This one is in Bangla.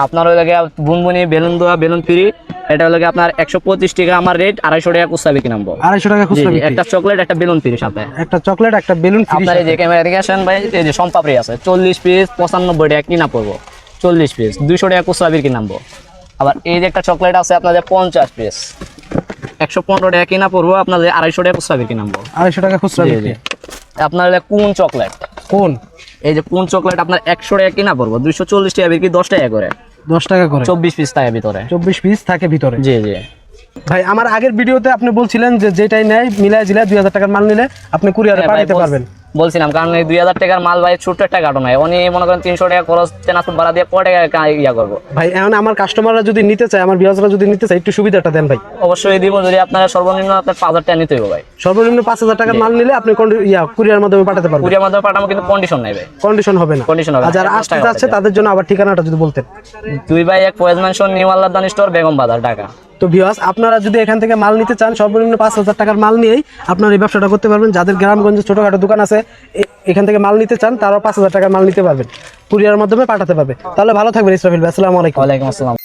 আপনার ওই লাগে বুনবুনি বেলুন দেওয়া বেলুন ফ্রি, এটা হলো আপনার 125 টাকা আমার রেট, 250 টাকা খুচরা বিক্রি নামবো। 250 টাকা খুচরা বিক্রি। একটা চকলেট একটা বেলুন ফ্রি সাথে, একটা চকলেট একটা বেলুন ফ্রি। আপনার এই যে ক্যামেরা দিকে আসেন ভাই, এই যে সম্পাপড়ি আছে 40 পিস 95 টাকা কিনা পড়বো, 40 পিস 200 টাকা খুচরা বিক্রি নামবো। আবার এই যে একটা চকলেট আছে আপনাদের 50 পিস 115 টাকা কিনা পড়বো, আপনাদের 250 টাকা খুচরা বিক্রি নামবো। 250 টাকা খুচরা বিক্রি। আপনার কোন চকলেট, কোন এই যে কোন চকলেট আপনার 100 টাকা কিনা পড়বো, 240 টাকা বিক্রি, 10 টাকা করে, 10 টাকা করে, 24 পিস থাকে ভিতরে। 24 পিস থাকে ভিতরে। জি জি ভাই আমার আগের ভিডিওতে আপনি বলছিলেন যে যেটাই নেয় মিলাই জিলা 2000 টাকার মাল নিলে আপনি কুরিয়ারে পাঠাতে পারবেন। বলছিলাম, কারণ এই 2000 টাকার মাল ভাই ছোট্ট একটা কার্টন হয়, উনি মনে করেন 300 টাকা খরচ ট্রান্সপোর্ট ভাড়া দিয়ে কয় টাকা ইয়া করবো। ভাই এখন আমার কাস্টমাররা যদি নিতে চায়, আমার ভিউয়ার্সরা যদি নিতে চায়, একটু সুবিধাটা দেন ভাই। অবশ্যই দিব, যদি আপনারা সর্বনিম্ন আপনার 5000 টাকা নিতে হবে ভাই। সর্বনিম্ন 5000 টাকার মাল নিলে আপনি কুরিয়ার মাধ্যমে পাঠাতে পারবেন। কুরিয়ার মাধ্যমে পাঠাবো, কিন্তু কন্ডিশন নাই ভাই, কন্ডিশন হবে না। কন্ডিশন হবে আর যারা আসতে যাচ্ছে তাদের জন্য আবার ঠিকানাটা যদি বলতেন। 2 by 1 Foyez mansion, new Allahdan store, Begum Bazar, Dhaka. তো ভিউয়ার্স আপনারা যদি এখান থেকে মাল নিতে চান, সর্বনিম্ন 5000 টাকার মাল নিয়েই আপনারা এই ব্যবসাটা করতে পারবেন। যাদের গ্রামগঞ্জে ছোটখাটো দোকান আছে, এখান থেকে মাল নিতে চান, তারাও 5000 টাকার মাল নিতে পারবেন, কুরিয়ার মাধ্যমে পাঠাতে পারবে। তাহলে ভালো থাকবেন ইসরাফিল ভাই, আসসালামু আলাইকুম। ওয়ালাইকুম আসসালাম।